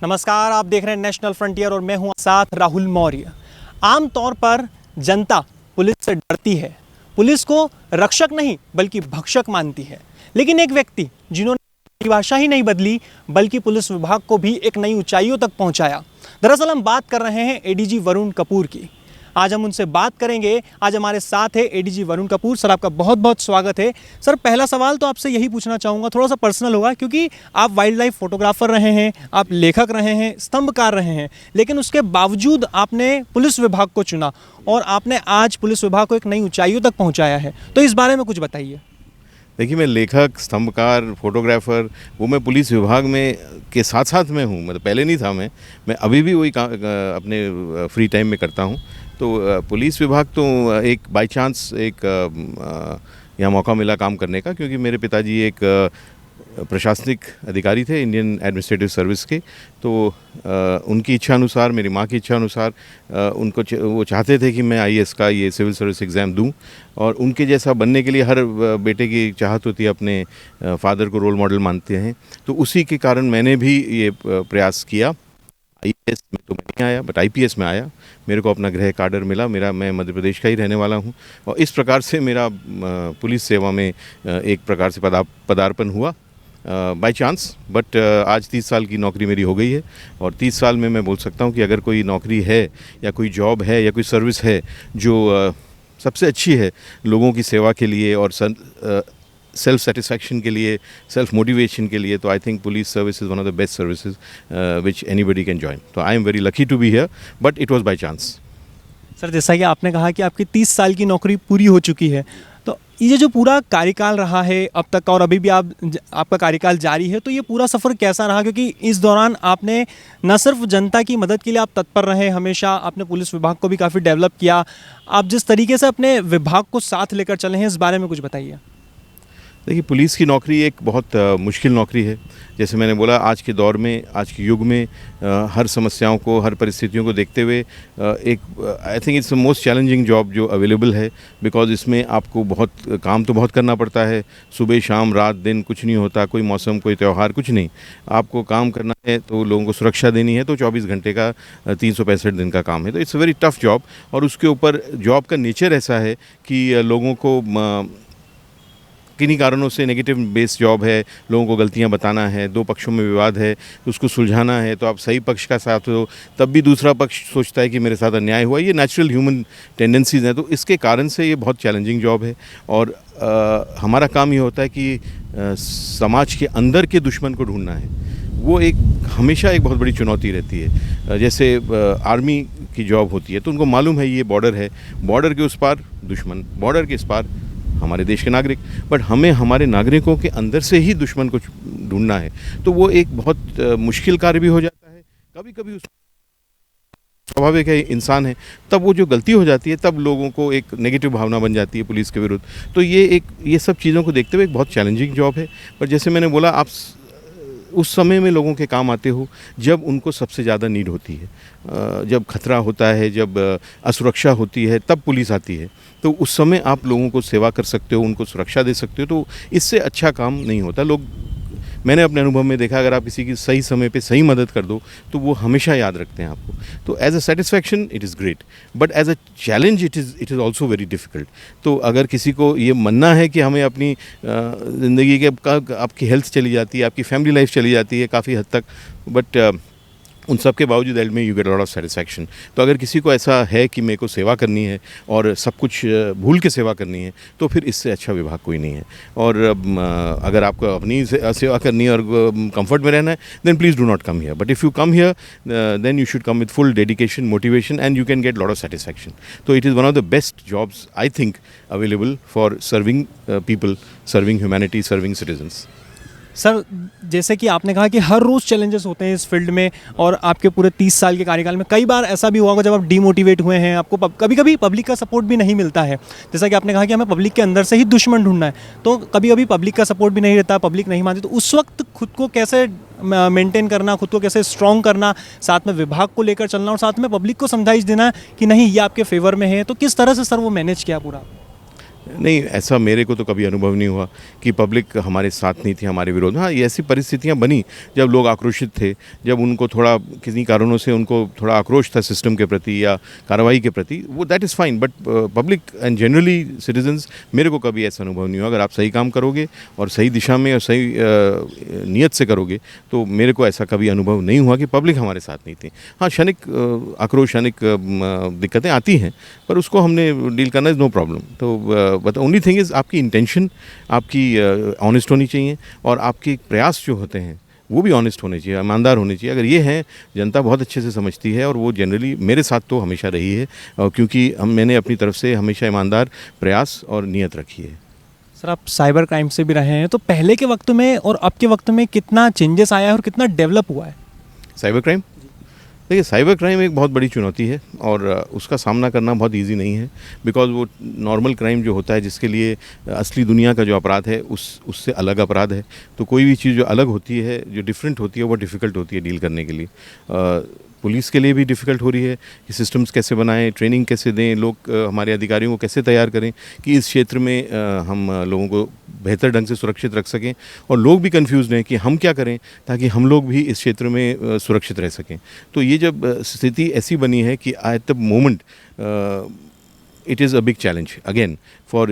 नमस्कार, आप देख रहे हैं नेशनल फ्रंटियर और मैं हूं साथ राहुल मौर्य। आमतौर पर जनता पुलिस से डरती है, पुलिस को रक्षक नहीं बल्कि भक्षक मानती है। लेकिन एक व्यक्ति जिन्होंने परिभाषा ही नहीं बदली बल्कि पुलिस विभाग को भी एक नई ऊंचाइयों तक पहुंचाया। दरअसल हम बात कर रहे हैं एडीजी वरुण कपूर की। आज हम उनसे बात करेंगे। आज हमारे साथ है एडीजी वरुण कपूर। सर, आपका बहुत बहुत स्वागत है। सर, पहला सवाल तो आपसे यही पूछना चाहूँगा, थोड़ा सा पर्सनल होगा, क्योंकि आप वाइल्ड लाइफ फोटोग्राफर रहे हैं, आप लेखक रहे हैं, स्तंभकार रहे हैं, लेकिन उसके बावजूद आपने पुलिस विभाग को चुना और आपने आज पुलिस विभाग को एक नई ऊंचाइयों तक पहुँचाया है। तो इस बारे में कुछ बताइए। देखिए, मैं लेखक, स्तंभकार, फोटोग्राफर, वो मैं पुलिस विभाग में के साथ साथ में हूँ। मतलब पहले नहीं था मैं अभी भी वही अपने फ्री टाइम में करता हूँ। तो पुलिस विभाग तो एक बाय चांस यहाँ मौका मिला काम करने का, क्योंकि मेरे पिताजी एक प्रशासनिक अधिकारी थे इंडियन एडमिनिस्ट्रेटिव सर्विस के। तो उनकी इच्छा अनुसार, मेरी माँ की इच्छा अनुसार वो चाहते थे कि मैं आईएएस का ये सिविल सर्विस एग्ज़ाम दूं, और उनके जैसा बनने के लिए हर बेटे की चाहत होती है, अपने फादर को रोल मॉडल मानते हैं। तो उसी के कारण मैंने भी ये प्रयास किया। आईएएस में तो मैं नहीं आया, बट आईपीएस में आया। मेरे को अपना गृह काडर मिला। मैं मध्य प्रदेश का ही रहने वाला हूँ, और इस प्रकार से मेरा पुलिस सेवा में एक प्रकार से पदार्पण हुआ बाय चांस। बट आज 30 साल की नौकरी मेरी हो गई है, और 30 साल में मैं बोल सकता हूँ कि अगर कोई नौकरी है या कोई जॉब है या कोई सर्विस है जो सबसे अच्छी है लोगों की सेवा के लिए और सेल्फ सेटिस्फैक्शन के लिए, सेल्फ मोटिवेशन के लिए, तो I think police service is one of the best services which anybody can join. तो I am very lucky to be here, but it was by chance. Sir, जैसा कि आपने कहा कि आपकी 30 साल की नौकरी पूरी हो चुकी है, तो ये जो पूरा कार्यकाल रहा है अब तक और अभी भी आपका कार्यकाल जारी है, तो ये पूरा सफ़र कैसा रहा? क्योंकि इस दौरान आपने न सिर्फ जनता की मदद के लिए आप तत्पर रहे, हमेशा आपने पुलिस विभाग को भी काफ़ी डेवलप किया। आप जिस तरीके से अपने विभाग को साथ लेकर चले हैं, इस बारे में कुछ बताइए। देखिए, पुलिस की नौकरी एक बहुत मुश्किल नौकरी है। जैसे मैंने बोला, आज के दौर में, आज के युग में हर समस्याओं को, हर परिस्थितियों को देखते हुए एक I think it's the most challenging job जो अवेलेबल है। बिकॉज इसमें आपको बहुत करना पड़ता है। सुबह शाम रात दिन कुछ नहीं होता, कोई मौसम, कोई त्यौहार, कुछ नहीं। आपको काम करना है तो लोगों को सुरक्षा देनी है, तो 24 घंटे का 365 दिन का काम है। तो it's a very tough job, और उसके ऊपर जॉब का नेचर ऐसा है कि लोगों को किन्हीं कारणों से नेगेटिव बेस जॉब है। लोगों को गलतियां बताना है, दो पक्षों में विवाद है तो उसको सुलझाना है। तो आप सही पक्ष का साथ हो, तब भी दूसरा पक्ष सोचता है कि मेरे साथ अन्याय हुआ। ये नेचुरल ह्यूमन टेंडेंसीज हैं। तो इसके कारण से ये बहुत चैलेंजिंग जॉब है, और हमारा काम ये होता है कि समाज के अंदर के दुश्मन को ढूंढना है। वो हमेशा एक बहुत बड़ी चुनौती रहती है। जैसे आर्मी की जॉब होती है तो उनको मालूम है ये बॉर्डर है, बॉर्डर के उस पार दुश्मन, बॉर्डर के इस पार हमारे देश के नागरिक, बट हमें हमारे नागरिकों के अंदर से ही दुश्मन को ढूंढना है। तो वो एक बहुत मुश्किल कार्य भी हो जाता है। कभी कभी स्वाभाविक है, इंसान है, तब वो जो गलती हो जाती है तब लोगों को एक नेगेटिव भावना बन जाती है पुलिस के विरुद्ध। तो ये सब चीज़ों को देखते हुए एक बहुत चैलेंजिंग जॉब है। पर जैसे मैंने बोला, आप उस समय में लोगों के काम आते हो जब उनको सबसे ज़्यादा नीड होती है, जब खतरा होता है, जब असुरक्षा होती है, तब पुलिस आती है। तो उस समय आप लोगों को सेवा कर सकते हो, उनको सुरक्षा दे सकते हो। तो इससे अच्छा काम नहीं होता। मैंने अपने अनुभव में देखा, अगर आप किसी की सही समय पे सही मदद कर दो तो वो हमेशा याद रखते हैं आपको। तो as a satisfaction it is great, but as a challenge it is also very difficult. तो अगर किसी को ये मानना है कि हमें अपनी ज़िंदगी के आपकी हेल्थ चली जाती है, आपकी फैमिली लाइफ चली जाती है काफ़ी हद तक, बट उन सब के बावजूद में you get lot of satisfaction. तो अगर किसी को ऐसा है कि मेरे को सेवा करनी है और सब कुछ भूल के सेवा करनी है, तो फिर इससे अच्छा विभाग कोई नहीं है। और अगर आपको अपनी सेवा करनी है और कंफर्ट में रहना है, then please do not come here. But if you come here, then you should come with full dedication, motivation, and you can get lot of satisfaction. तो it is one of the best jobs I think available for serving people, serving humanity, serving citizens. Sir, जैसे कि आपने कहा कि हर रोज़ challenges होते हैं इस field में, और आपके पूरे 30 साल के कार्यकाल में कई बार ऐसा भी हुआ होगा जब आप डीमोटिवेट हुए हैं, आपको कभी कभी पब्लिक का सपोर्ट भी नहीं मिलता है। जैसा कि आपने कहा कि हमें पब्लिक के अंदर से ही दुश्मन ढूंढना है, तो कभी कभी पब्लिक का सपोर्ट भी नहीं रहता, पब्लिक नहीं मानती। तो उस वक्त खुद को कैसे मेंटेन करना, खुद को कैसे स्ट्रॉन्ग करना, साथ में विभाग को लेकर चलना और साथ में पब्लिक को समझाइश देना कि नहीं, ये आपके फेवर में है, तो किस तरह से सर वो मैनेज किया पूरा? नहीं, ऐसा मेरे को तो कभी अनुभव नहीं हुआ कि पब्लिक हमारे साथ नहीं थी, हमारे विरोध में। हाँ, ये ऐसी परिस्थितियाँ बनी जब लोग आक्रोशित थे, जब उनको थोड़ा किन्हीं कारणों से उनको थोड़ा आक्रोश था सिस्टम के प्रति या कार्रवाई के प्रति, वो that is fine. But public and generally citizens, मेरे को कभी ऐसा अनुभव नहीं हुआ। अगर आप सही काम करोगे और सही दिशा में और सही नियत से करोगे तो मेरे को ऐसा कभी अनुभव नहीं हुआ कि पब्लिक हमारे साथ नहीं थी। हाँ, क्षणिक आक्रोश, क्षणिक दिक्कतें आती हैं, पर उसको हमने डील करना इज़ नो प्रॉब्लम। तो बट ओनली थिंग इज़ आपकी इंटेंशन, आपकी ऑनेस्ट होनी चाहिए और आपके प्रयास जो होते हैं वो भी ऑनेस्ट होने चाहिए, ईमानदार होने चाहिए। अगर ये हैं, जनता बहुत अच्छे से समझती है और वो जनरली मेरे साथ तो हमेशा रही है, क्योंकि मैंने अपनी तरफ से हमेशा ईमानदार प्रयास और नियत रखी है। सर, आप साइबर क्राइम से भी रहे हैं, तो पहले के वक्त में और अब के वक्त में कितना चेंजेस आया है और कितना डेवलप हुआ है? साइबर क्राइम, देखिए, साइबर क्राइम एक बहुत बड़ी चुनौती है और उसका सामना करना बहुत इजी नहीं है, बिकॉज़ वो नॉर्मल क्राइम जो होता है जिसके लिए असली दुनिया का जो अपराध है उससे अलग अपराध है। तो कोई भी चीज़ जो अलग होती है, जो डिफरेंट होती है, वो डिफ़िकल्ट होती है डील करने के लिए। पुलिस के लिए भी डिफ़िकल्ट हो रही है कि सिस्टम्स कैसे बनाएं, ट्रेनिंग कैसे दें, लोग हमारे अधिकारियों को कैसे तैयार करें कि इस क्षेत्र में हम लोगों को बेहतर ढंग से सुरक्षित रख सकें। और लोग भी कंफ्यूज हैं कि हम क्या करें ताकि हम लोग भी इस क्षेत्र में सुरक्षित रह सकें। तो ये जब स्थिति ऐसी बनी है कि at the moment it is a big challenge again for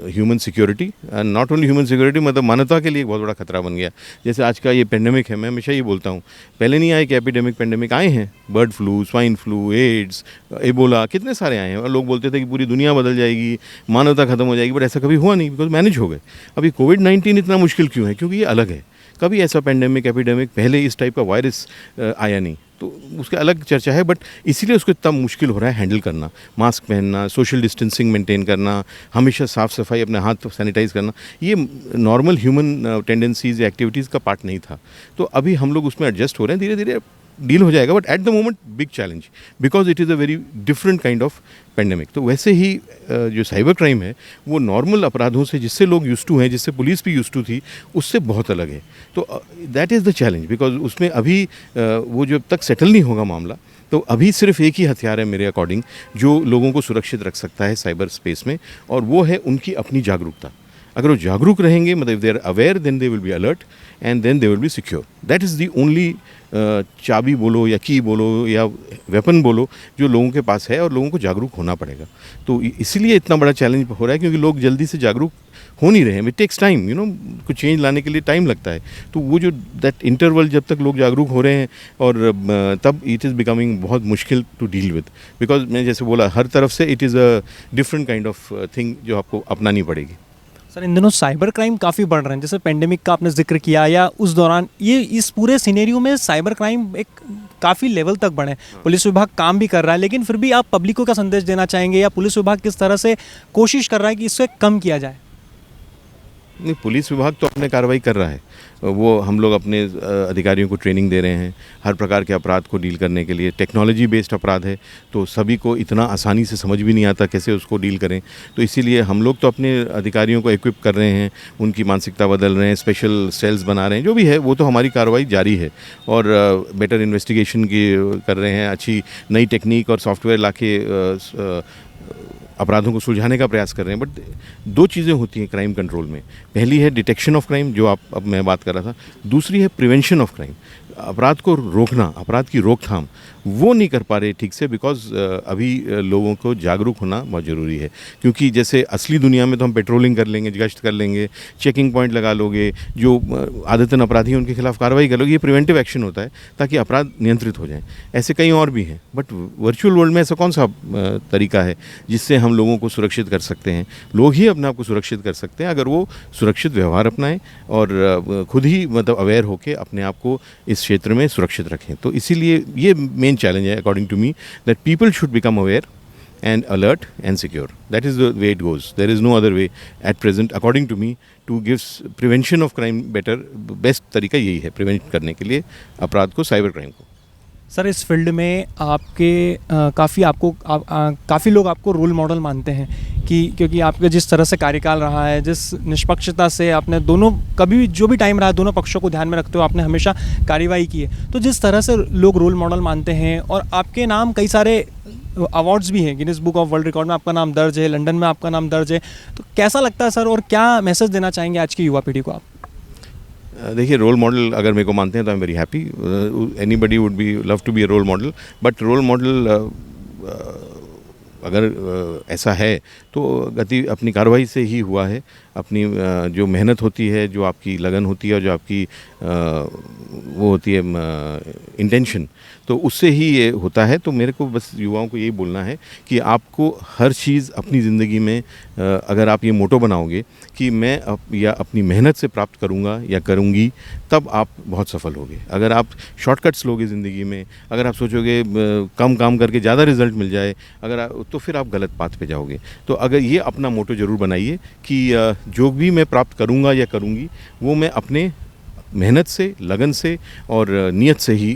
human security, and not only human security, मतलब मानवता के लिए एक बहुत बड़ा खतरा बन गया। जैसे आज का ये पेंडेमिक है, मैं हमेशा ये बोलता हूँ, पहले नहीं आए कि एपिडेमिक पेंडेमिक आए हैं, bird flu, swine flu, AIDS, Ebola, कितने सारे आए हैं। और लोग बोलते थे कि पूरी दुनिया बदल जाएगी, मानवता खत्म हो जाएगी, बट ऐसा कभी हुआ नहीं, बिकॉज मैनेज हो गए। अभी कोविड-19 इतना मुश्किल क्यों है? क्योंकि ये अलग है। कभी ऐसा पेंडेमिक, एपिडेमिक, पहले इस टाइप का वायरस आया नहीं, तो उसके अलग चर्चा है, बट इसीलिए उसको इतना मुश्किल हो रहा है हैंडल करना। मास्क पहनना, सोशल डिस्टेंसिंग मेंटेन करना, हमेशा साफ़ सफाई, अपने हाथ सैनिटाइज करना, ये नॉर्मल ह्यूमन टेंडेंसीज़ या एक्टिविटीज़ का पार्ट नहीं था। तो अभी हम लोग उसमें एडजस्ट हो रहे हैं, धीरे धीरे डील हो जाएगा, but at the moment big challenge, because it is a very different kind of pandemic. तो वैसे ही जो साइबर क्राइम है वो नॉर्मल अपराधों से, जिससे लोग यूज्ड टू हैं, जिससे पुलिस भी यूज्ड टू थी, उससे बहुत अलग है। तो that is the challenge, because उसमें अभी वो जब तक सेटल नहीं होगा मामला, तो अभी सिर्फ एक ही हथियार है मेरे अकॉर्डिंग जो लोगों को सुरक्षित रख सकता है साइबर स्पेस में, और वो है उनकी अपनी जागरूकता। अगर वो जागरूक रहेंगे, मतलब they are aware, then they will be alert and then they will be secure. That is the only चाबी बोलो या की बोलो या वेपन बोलो जो लोगों के पास है, और लोगों को जागरूक होना पड़ेगा। तो इसीलिए इतना बड़ा चैलेंज हो रहा है, क्योंकि लोग जल्दी से जागरूक हो नहीं रहे हैं। इट टेक्स टाइम, कुछ चेंज लाने के लिए टाइम लगता है। तो वो जो दैट इंटरवल जब तक लोग जागरूक हो रहे हैं, और तब इट इज़ बिकमिंग बहुत मुश्किल टू डील विद, बिकॉज मैं जैसे बोला, हर तरफ से it is a different kind of thing जो आपको अपनानी पड़ेगी। सर, इन दिनों साइबर क्राइम काफ़ी बढ़ रहे हैं, जैसे पेंडेमिक का आपने जिक्र किया, या उस दौरान ये इस पूरे सिनेरियो में साइबर क्राइम एक काफ़ी लेवल तक बढ़े। पुलिस विभाग काम भी कर रहा है, लेकिन फिर भी आप पब्लिक को क्या संदेश देना चाहेंगे, या पुलिस विभाग किस तरह से कोशिश कर रहा है कि इससे कम किया जाए? नहीं, पुलिस विभाग तो अपने कार्रवाई कर रहा है। वो हम लोग अपने अधिकारियों को ट्रेनिंग दे रहे हैं हर प्रकार के अपराध को डील करने के लिए। टेक्नोलॉजी बेस्ड अपराध है, तो सभी को इतना आसानी से समझ भी नहीं आता कैसे उसको डील करें। तो इसीलिए हम लोग तो अपने अधिकारियों को इक्विप कर रहे हैं, उनकी मानसिकता बदल रहे हैं, स्पेशल सेल्स बना रहे हैं, जो भी है वो तो हमारी कार्रवाई जारी है। और बेटर इन्वेस्टिगेशन की कर रहे हैं, अच्छी नई टेक्निक और सॉफ्टवेयर लाके अपराधों को सुलझाने का प्रयास कर रहे हैं। बट दो चीज़ें होती हैं क्राइम कंट्रोल में। पहली है डिटेक्शन ऑफ क्राइम, जो अब मैं बात कर रहा था। दूसरी है प्रिवेंशन ऑफ क्राइम, अपराध को रोकना, अपराध की रोकथाम, वो नहीं कर पा रहे ठीक से, बिकॉज अभी लोगों को जागरूक होना बहुत ज़रूरी है। क्योंकि जैसे असली दुनिया में तो हम पेट्रोलिंग कर लेंगे, गश्त कर लेंगे, चेकिंग पॉइंट लगा लोगे, जो आदतन अपराधी हैं उनके खिलाफ कार्रवाई कर लोगे, ये प्रिवेंटिव एक्शन होता है ताकि अपराध नियंत्रित हो जाए। ऐसे कई और भी हैं, बट वर्चुअल वर्ल्ड में ऐसा कौन सा तरीका है जिससे हम लोगों को सुरक्षित कर सकते हैं? लोग ही अपने आप को सुरक्षित कर सकते हैं अगर वो सुरक्षित व्यवहार अपनाएं और खुद ही मतलब अवेयर होकर अपने आप को इस क्षेत्र में सुरक्षित रखें। तो इसीलिए ये मेन चैलेंज है according to me, that people should become aware and alert and secure. That is the way it goes. There is no other way at present, according to me, to give prevention of crime better. Best तरीका यही है prevent करने के लिए अपराध को, cyber crime को। Sir, इस फील्ड में आपके काफ़ी लोग आपको रोल मॉडल मानते हैं, कि क्योंकि आपका जिस तरह से कार्यकाल रहा है, जिस निष्पक्षता से आपने दोनों, कभी भी जो भी टाइम रहा, दोनों पक्षों को ध्यान में रखते हुए आपने हमेशा कार्रवाई की है। तो जिस तरह से लोग रोल मॉडल मानते हैं, और आपके नाम कई सारे अवार्ड्स भी हैं, Guinness book of world record में आपका नाम दर्ज है, लंदन में आपका नाम दर्ज है, तो कैसा लगता है सर, और क्या मैसेज देना चाहेंगे आज की युवा पीढ़ी को आप? देखिए, रोल मॉडल अगर मेरे को मानते हैं तो I am very happy. Anybody would be love to be a role model, but role model अगर ऐसा है तो गति अपनी कार्रवाई से ही हुआ है. अपनी जो मेहनत होती है, जो आपकी लगन होती है, और जो आपकी वो होती है इंटेंशन, तो उससे ही ये होता है. तो मेरे को बस युवाओं को यही बोलना है कि आपको हर चीज़ अपनी ज़िंदगी में अगर आप ये मोटो बनाओगे कि मैं या अपनी मेहनत से प्राप्त करूँगा या करूँगी, तब आप बहुत सफल होगे. अगर आप शॉर्टकट्स लोगे ज़िंदगी में, अगर आप सोचोगे कम काम करके ज़्यादा रिजल्ट मिल जाए, तो फिर आप गलत पाथ पे जाओगे. तो अगर ये अपना मोटो ज़रूर बनाइए कि जो भी मैं प्राप्त करूँगा या करूँगी, वो मैं अपने मेहनत से, लगन से और नियत से ही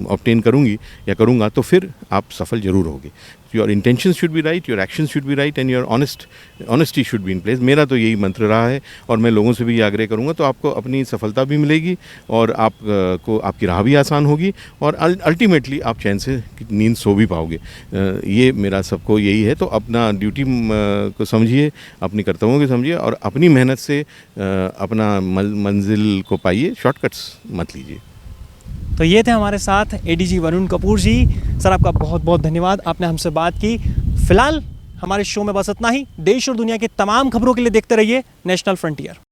ऑब्टेन करूँगी या करूँगा, तो फिर आप सफल ज़रूर होगे. Your intentions should be right, your actions should be right, and your honesty should be in place. मेरा तो यही मंत्र रहा है और मैं लोगों से भी आग्रह करूँगा. तो आपको अपनी सफलता भी मिलेगी और को आपकी राह भी आसान होगी, और अल्टीमेटली आप चैन से नींद सो भी पाओगे. ये मेरा सबको यही है. तो अपना ड्यूटी को समझिए, अपनी कर्तव्यों को समझिए, और अपनी मेहनत से अपना मंजिल को पाइए. शॉर्टकट्स मत लीजिए. तो ये थे हमारे साथ एडीजी वरुण कपूर जी. सर, आपका बहुत बहुत धन्यवाद, आपने हमसे बात की. फिलहाल हमारे शो में बस इतना ही. देश और दुनिया की तमाम खबरों के लिए देखते रहिए नेशनल फ्रंटियर.